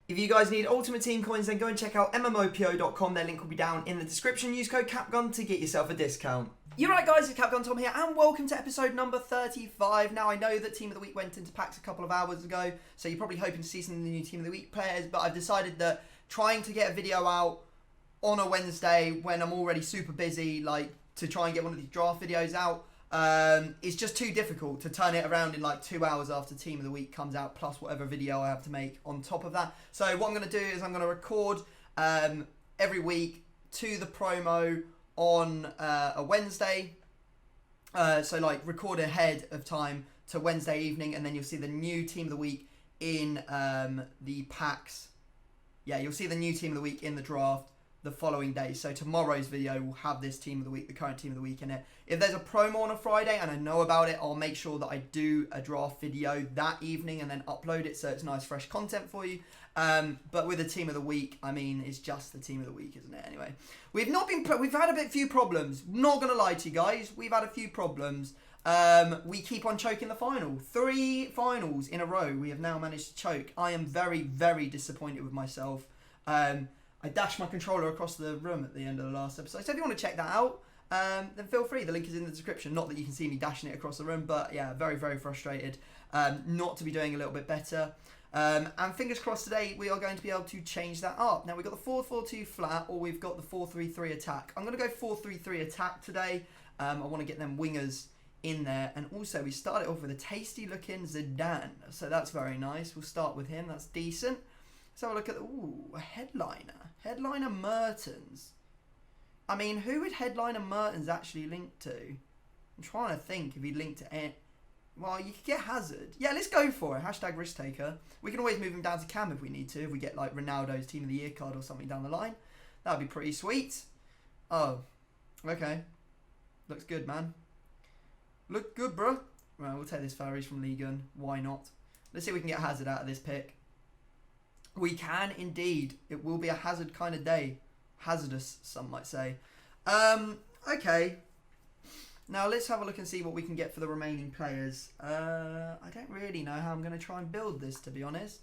If you guys need Ultimate Team coins, then go and check out mmopo.com. Their link will be down in the description. Use code CAPGUN to get yourself a discount. You're right, guys, it's Capgun Tom here, and welcome to episode number 35. Now, I know that Team of the Week went into packs a couple of hours ago, so you're probably hoping to see some of the new Team of the Week players, but I've decided that trying to get a video out on a Wednesday when I'm already super busy, like, to try and get one of these draft videos out, it's just too difficult to turn it around in like 2 hours after Team of the Week comes out, plus whatever video I have to make on top of that. So what I'm going to do is I'm going to record every week to the promo on a Wednesday. So like record ahead of time to Wednesday evening, and then you'll see the new Team of the Week in the packs. Yeah, you'll see the new Team of the Week in the draft the following day. So tomorrow's video will have this Team of the Week, the current Team of the Week in it. If there's a promo on a Friday and I know about it, I'll make sure that I do a draft video that evening and then upload it so it's nice fresh content for you. But with the Team of the Week, I mean, it's just the Team of the Week, isn't it? Anyway, we've had a few problems. Not gonna lie to you guys, we've had a few problems. We keep on choking the final. 3 finals in a row we have now managed to choke. I am very, very disappointed with myself. I dashed my controller across the room at the end of the last episode. So if you want to check that out, then feel free. The link is in the description. Not that you can see me dashing it across the room, but yeah, very, very frustrated not to be doing a little bit better. And fingers crossed today we are going to be able to change that up. Now we've got the 4-4-2 flat, or we've got the 4-3-3 attack. I'm going to go 4-3-3 attack today. I want to get them wingers in there. And also we started off with a tasty looking Zidane. So that's very nice. We'll start with him. That's decent. Let's have a look at a headliner. Headliner Mertens. I mean, who would Headliner Mertens actually link to? I'm trying to think if he'd link to it. Well, you could get Hazard. Yeah, let's go for it. Hashtag risk taker. We can always move him down to Cam if we need to. If we get like Ronaldo's Team of the Year card or something down the line. That would be pretty sweet. Oh, okay. Looks good, man. Look good, bro. Right, we'll take this Ferries from Ligue 1. Why not? Let's see if we can get Hazard out of this pick. We can indeed. It will be a Hazard kind of day. Hazardous, some might say. Okay. Now let's have a look and see what we can get for the remaining players. I don't really know how I'm going to try and build this, to be honest.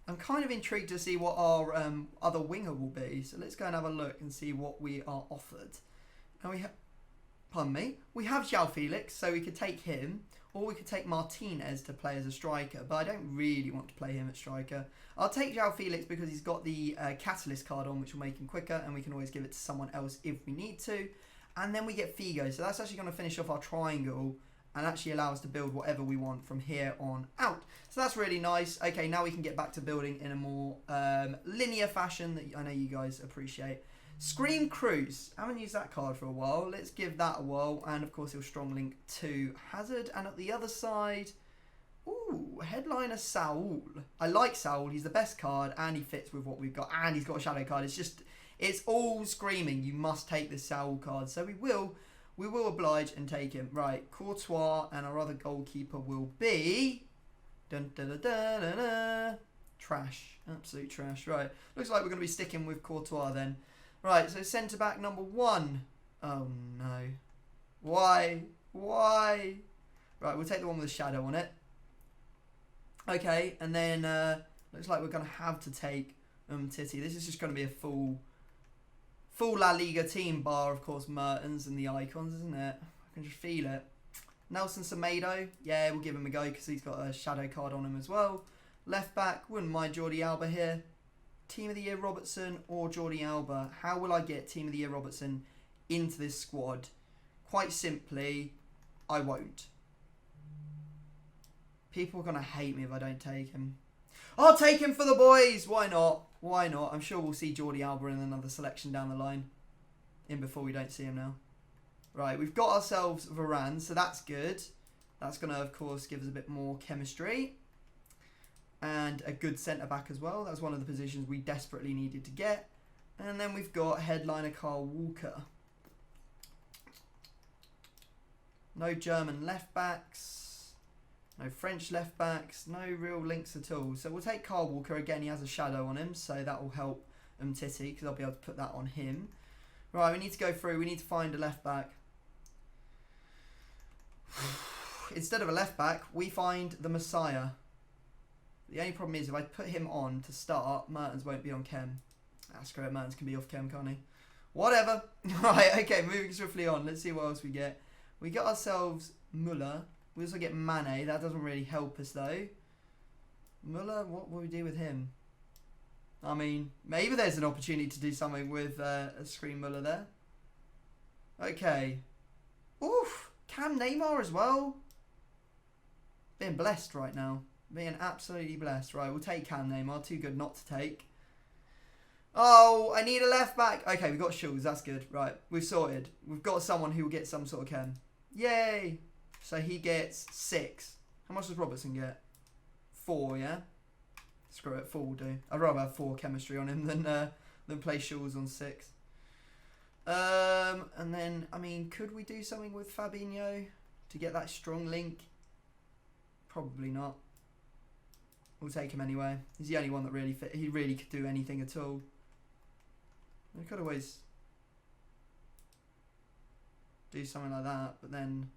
I'm kind of intrigued to see what our other winger will be. So let's go and have a look and see what we are offered. Now we have, pardon me, we have João Felix, so we could take him. Or we could take Martinez to play as a striker, but I don't really want to play him at striker. I'll take João Felix because he's got the Catalyst card on, which will make him quicker, and we can always give it to someone else if we need to. And then we get Figo, so that's actually going to finish off our triangle and actually allow us to build whatever we want from here on out. So that's really nice. Okay, now we can get back to building in a more linear fashion that I know you guys appreciate. Scream Cruise. I haven't used that card for a while. Let's give that a whirl. And of course, he'll strong link to Hazard. And at the other side, ooh, Headliner Saul. I like Saul. He's the best card, and he fits with what we've got. And he's got a shadow card. It's all screaming. You must take this Saul card. So we will oblige and take him. Right, Courtois, and our other goalkeeper will be dun, dun, dun, dun, dun, dun. Trash. Absolute trash. Right. Looks like we're going to be sticking with Courtois then. Right, so centre back number 1. Oh no. Why? Why? Right, we'll take the one with the shadow on it. Okay, and then looks like we're going to have to take Titi. This is just going to be a full La Liga team, bar of course Mertens and the icons, isn't it? I can just feel it. Nelson Semedo, yeah, we'll give him a go because he's got a shadow card on him as well. Left back, wouldn't mind Jordi Alba here. Team of the Year Robertson or Jordi Alba. How will I get Team of the Year Robertson into this squad? Quite simply, I won't. People are going to hate me if I don't take him. I'll take him for the boys. Why not? Why not? I'm sure we'll see Jordi Alba in another selection down the line. In before we don't see him now. Right, we've got ourselves Varane, so that's good. That's going to, of course, give us a bit more chemistry. And a good centre-back as well. That was one of the positions we desperately needed to get. And then we've got headliner Carl Walker. No German left-backs. No French left-backs. No real links at all. So we'll take Carl Walker. Again, he has a shadow on him, so that will help Titi, because I'll be able to put that on him. Right, we need to go through. We need to find a left-back. Instead of a left-back, we find the Messiah. The only problem is if I put him on to start, Mertens won't be on chem. Screw it, Mertens can be off chem, can't he? Whatever. Right, okay, moving swiftly on. Let's see what else we get. We got ourselves Muller. We also get Mane. That doesn't really help us, though. Muller, what will we do with him? I mean, maybe there's an opportunity to do something with a Screen Muller there. Okay. Oof. Cam Neymar as well. Being blessed right now. Being absolutely blessed. Right, we'll take Cam Neymar. Too good not to take. Oh, I need a left back. Okay, we've got Schulz. That's good. Right, we've sorted. We've got someone who will get some sort of chem. Yay. So he gets 6. How much does Robertson get? 4, yeah? Screw it, 4 will do. I'd rather have 4 chemistry on him than play Schulz on 6. And then, I mean, could we do something with Fabinho to get that strong link? Probably not. We'll take him anyway. He's the only one that really fit. He really could do anything at all. We could always do something like that, but then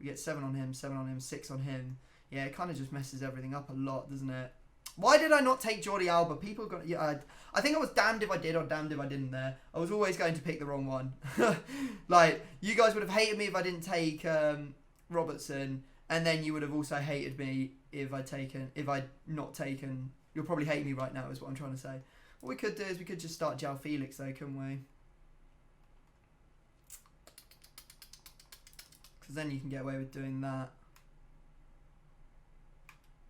we get 7 on him, 7 on him, 6 on him. Yeah, it kind of just messes everything up a lot, doesn't it? Why did I not take Jordi Alba? People got... Yeah, I think I was damned if I did or damned if I didn't there. I was always going to pick the wrong one. Like, you guys would have hated me if I didn't take Robertson, and then you would have also hated me if I'd not taken... You'll probably hate me right now is what I'm trying to say. What we could do is we could just start João Felix though, couldn't we? Because then you can get away with doing that.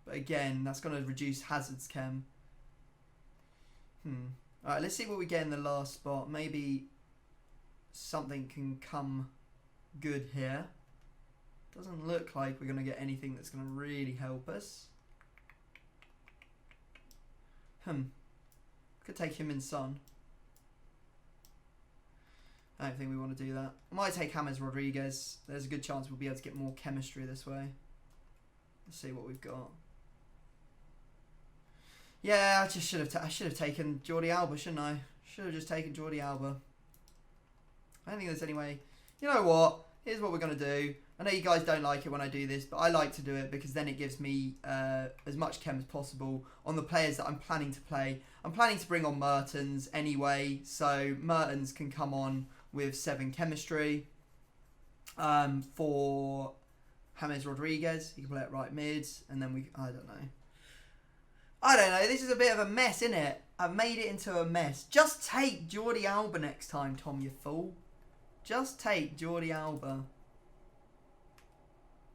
But again, that's going to reduce Hazard's chem. Alright, let's see what we get in the last spot. Maybe something can come good here. Doesn't look like we're going to get anything that's going to really help us. Could take him in Son. I don't think we want to do that. I might take James Rodriguez. There's a good chance we'll be able to get more chemistry this way. Let's see what we've got. Yeah, I should have taken Jordi Alba, shouldn't I? Should have just taken Jordi Alba. I don't think there's any way. You know what? Here's what we're going to do. I know you guys don't like it when I do this, but I like to do it because then it gives me as much chem as possible on the players that I'm planning to play. I'm planning to bring on Mertens anyway, so Mertens can come on with 7 chemistry. For James Rodriguez, he can play at right mid, and then I don't know. This is a bit of a mess, isn't it? I've made it into a mess. Just take Jordi Alba next time, Tom, you fool. Just take Jordi Alba.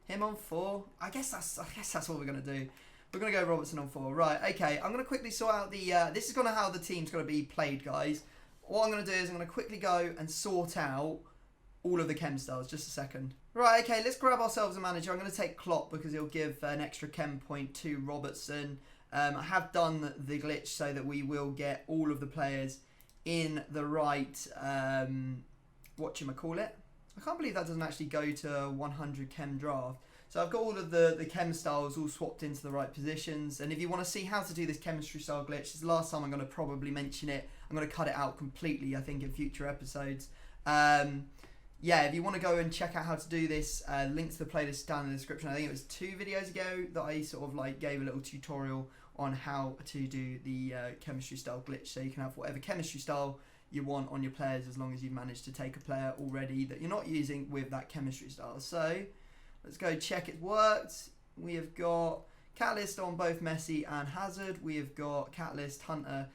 Him on 4. I guess that's what we're gonna do. We're gonna go Robertson on 4. Right. Okay. I'm gonna quickly sort out the. This is how the team's gonna be played, guys. What I'm gonna do is I'm gonna quickly go and sort out all of the chem styles. Just a second. Right. Okay. Let's grab ourselves a manager. I'm gonna take Klopp because he'll give an extra chem point to Robertson. I have done the glitch so that we will get all of the players in the right. Whatchamacallit. I can't believe that doesn't actually go to 100 chem draft. So I've got all of the chem styles all swapped into the right positions. And if you want to see how to do this chemistry style glitch, this is the last time I'm going to probably mention it. I'm going to cut it out completely, I think, in future episodes. Yeah, if you want to go and check out how to do this, link to the playlist down in the description. I think it was 2 videos ago that I sort of gave a little tutorial on how to do the chemistry style glitch. So you can have whatever chemistry style you want on your players as long as you've managed to take a player already that you're not using with that chemistry style. So let's go check it worked. We have got Catalyst on both Messi and Hazard. We have got Catalyst, Hunter,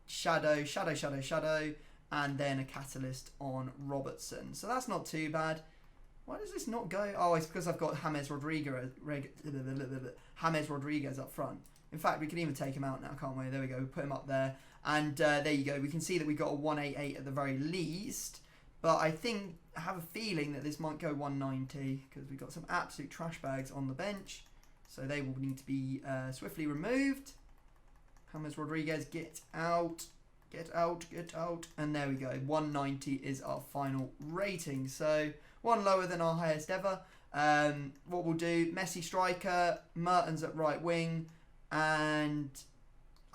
Shadow, and then a Catalyst on Robertson. So that's not too bad. Why does this not go? Oh, it's because I've got James Rodriguez up front. In fact, we can even take him out now, can't we? There we go. We put him up there. And there you go. We can see that we got a 188 at the very least. But I have a feeling that this might go 190 because we've got some absolute trash bags on the bench. So they will need to be swiftly removed. James Rodriguez, get out. Get out. And there we go. 190 is our final rating. So one lower than our highest ever. What we'll do, Messi striker, Mertens at right wing. And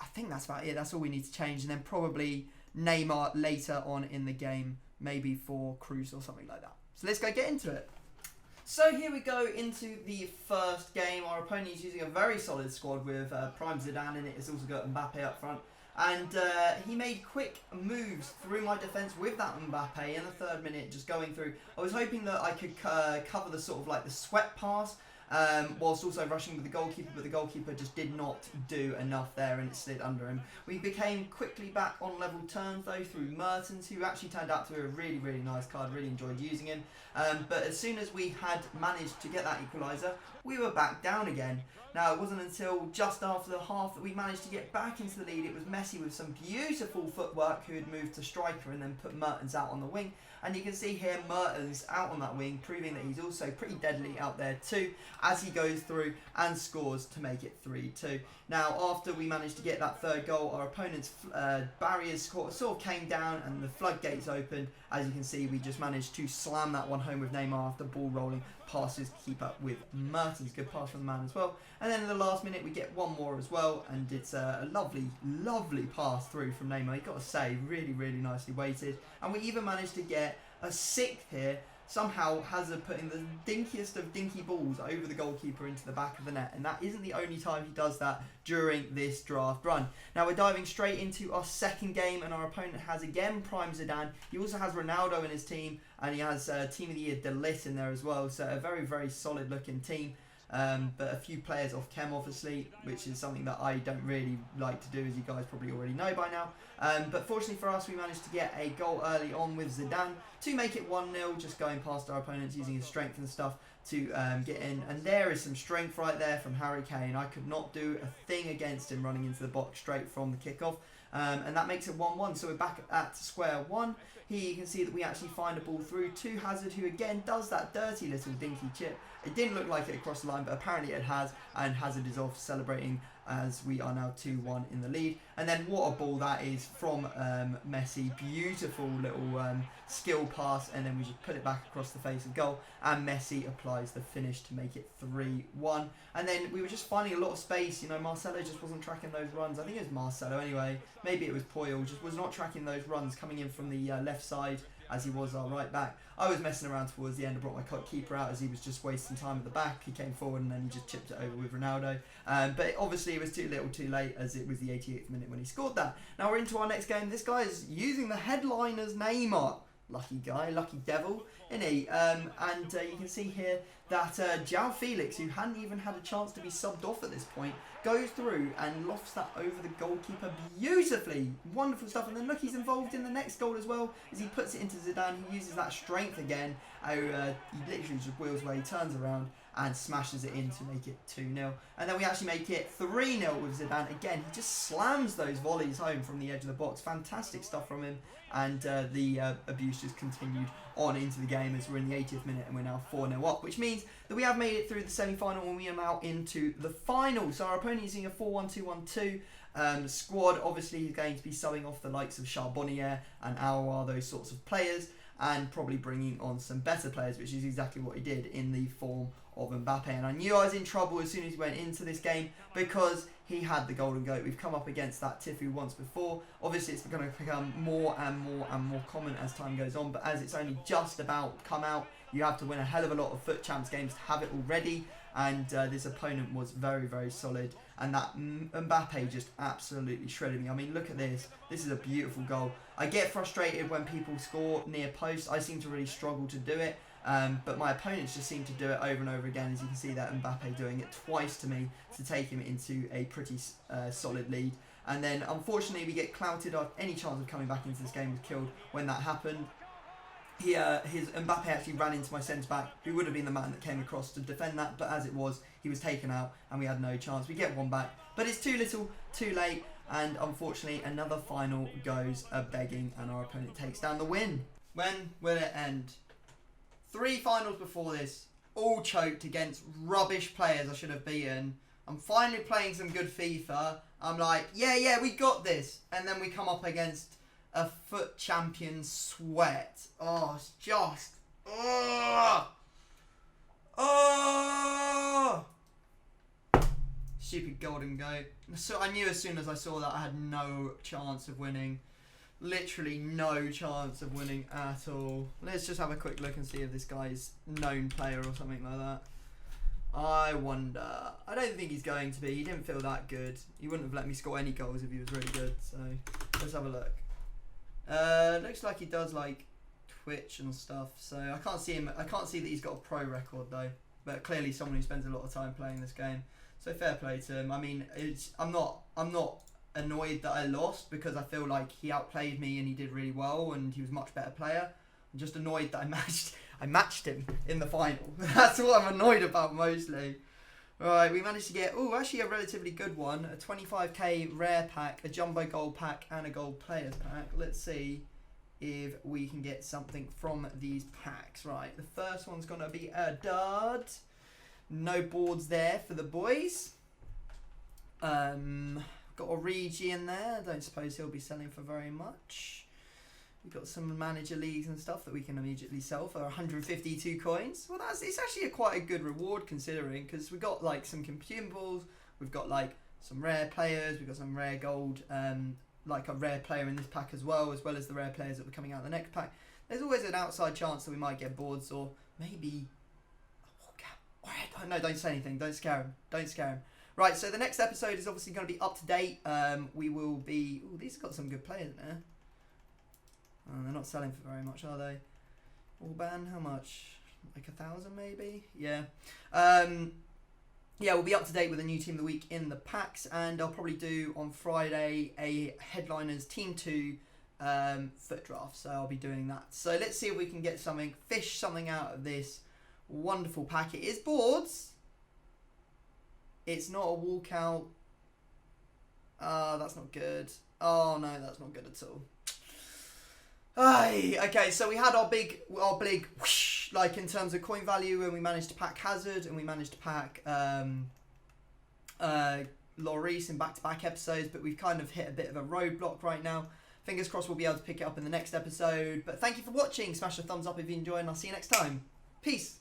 I think that's about it. That's all we need to change. And then probably Neymar later on in the game. Maybe for Cruz or something like that. So let's go get into it. So here we go into the first game. Our opponent is using a very solid squad with Prime Zidane in it. It's also got Mbappe up front. And he made quick moves through my defence with that Mbappe in the 3rd minute, just going through. I was hoping that I could cover the sort of like the sweat pass, whilst also rushing with the goalkeeper, but the goalkeeper just did not do enough there and it slid under him. We became quickly back on level terms though through Mertens, who actually turned out to be a really, really nice card, really enjoyed using him. But as soon as we had managed to get that equaliser, we were back down again. Now, it wasn't until just after the half that we managed to get back into the lead. It was Messi with some beautiful footwork who had moved to striker and then put Mertens out on the wing. And you can see here Mertens out on that wing, proving that he's also pretty deadly out there too, as he goes through and scores to make it 3-2. Now, after we managed to get that 3rd goal, our opponent's barriers sort of came down and the floodgates opened. As you can see, we just managed to slam that one home with Neymar after ball rolling passes to keep up with Mertens. Good pass from the man as well. And then in the last minute, we get one more as well, and it's a lovely, lovely pass through from Neymar. You've got to say, really, really nicely weighted. And we even managed to get a 6th here. Somehow Hazard putting the dinkiest of dinky balls over the goalkeeper into the back of the net, and that isn't the only time he does that during this draft run. Now we're diving straight into our 2nd game, and our opponent has again Prime Zidane. He also has Ronaldo in his team, and he has Team of the Year De Ligt in there as well, so a very, very solid looking team. But a few players off chem obviously, which is something that I don't really like to do, as you guys probably already know by now. But fortunately for us, we managed to get a goal early on with Zidane to make it 1-0, just going past our opponents, using his strength and stuff to get in. And there is some strength right there from Harry Kane. I could not do a thing against him running into the box straight from the kickoff. And that makes it 1-1, so we're back at square one. Here you can see that we actually find a ball through to Hazard, who again does that dirty little dinky chip. It didn't look like it across the line, but apparently it has, and Hazard is off celebrating as we are now 2-1 in the lead. And then what a ball that is from Messi. Beautiful little skill pass, and then we just put it back across the face of goal, and Messi applies the finish to make it 3-1. And then we were just finding a lot of space. You know, Marcelo just wasn't tracking those runs. I think it was Marcelo anyway. Maybe it was Poyle, just was not tracking those runs coming in from the left side, as he was our right back. I was messing around towards the end. I brought my keeper out as he was just wasting time at the back. He came forward and then he just chipped it over with Ronaldo. But obviously it was too little too late, as it was the 88th minute when he scored that. Now we're into our next game. This guy is using the headliner's Neymar. Lucky guy, lucky devil, isn't he? And you can see here that João Felix, who hadn't even had a chance to be subbed off at this point, goes through and lofts that over the goalkeeper beautifully. Wonderful stuff. And then look, he's involved in the next goal as well, as he puts it into Zidane. He uses that strength again. He literally just wheels away, turns around and smashes it in to make it 2-0. And then we actually make it 3-0 with Zidane. Again, he just slams those volleys home from the edge of the box. Fantastic stuff from him. And the abuse just continued on into the game as we're in the 80th minute and we're now 4-0 up, which means that we have made it through the semi-final and we are now into the final. So our opponent is using a 4-1-2-1-2 squad. Obviously, he's going to be subbing off the likes of Charbonnier and Aouar, those sorts of players, and probably bringing on some better players, which is exactly what he did in the form of Mbappe. And I knew I was in trouble as soon as he went into this game because he had the golden goat. We've come up against that Tifu once before. Obviously, it's going to become more and more and more common as time goes on, but as it's only just about come out, you have to win a hell of a lot of FUT Champs games to have it already. And this opponent was very, very solid. And that Mbappe just absolutely shredded me. I mean, look at this. This is a beautiful goal. I get frustrated when people score near post. I seem to really struggle to do it. But my opponents just seem to do it over and over again. As you can see that Mbappe doing it twice to me to take him into a pretty solid lead. And then, unfortunately, we get clouted off. Any chance of coming back into this game was killed when that happened. His Mbappe actually ran into my centre-back, who would have been the man that came across to defend that, but as it was, he was taken out and we had no chance. We get one back, but it's too little, too late, and unfortunately another final goes begging and our opponent takes down the win. When will it end? 3 finals before this, all choked against rubbish players I should have beaten. I'm finally playing some good FIFA. I'm like, yeah, we got this. And then we come up against a FUT champion sweat. Oh, it's just... Oh! Stupid golden goat. So I knew as soon as I saw that I had no chance of winning. Literally no chance of winning at all. Let's just have a quick look and see if this guy's known player or something like that. I wonder. I don't think he's going to be. He didn't feel that good. He wouldn't have let me score any goals if he was really good. So let's have a look. Looks like he does like Twitch and stuff. So I can't see him. I can't see that he's got a pro record though. But clearly someone who spends a lot of time playing this game. So fair play to him. I mean, I'm not annoyed that I lost because I feel like he outplayed me and he did really well and he was a much better player. I'm just annoyed that I matched him in the final. That's what I'm annoyed about mostly. Alright, we managed to get, actually a relatively good one. A 25k rare pack, a jumbo gold pack, and a gold players pack. Let's see if we can get something from these packs. Right, the first one's going to be a dud. No boards there for the boys. Got Origi in there. I don't suppose he'll be selling for very much. We've got some manager leagues and stuff that we can immediately sell for 152 coins. Well, it's actually quite a good reward considering, because we've got like some consumables, we've got like some rare players, we've got some rare gold, like a rare player in this pack as well as the rare players that were coming out in the next pack. There's always an outside chance that we might get boards or maybe a walkout. No, don't say anything. Don't scare him. Don't scare him. Right, so the next episode is obviously going to be up to date. We will be... these have got some good players in there. Oh, they're not selling for very much, are they? Orban, how much? Like 1,000 maybe? Yeah. Yeah, we'll be up to date with the new team of the week in the packs, and I'll probably do on Friday a headliners team 2 foot draft. So I'll be doing that. So let's see if we can get something, fish something out of this wonderful pack. It is boards. It's not a walkout. That's not good. Oh no, that's not good at all. Okay, so we had our big whoosh, like in terms of coin value, and we managed to pack Hazard and we managed to pack Lloris in back-to-back episodes, but we've kind of hit a bit of a roadblock right now. Fingers crossed we'll be able to pick it up in the next episode. But thank you for watching. Smash a thumbs up if you enjoyed, and I'll see you next time. Peace.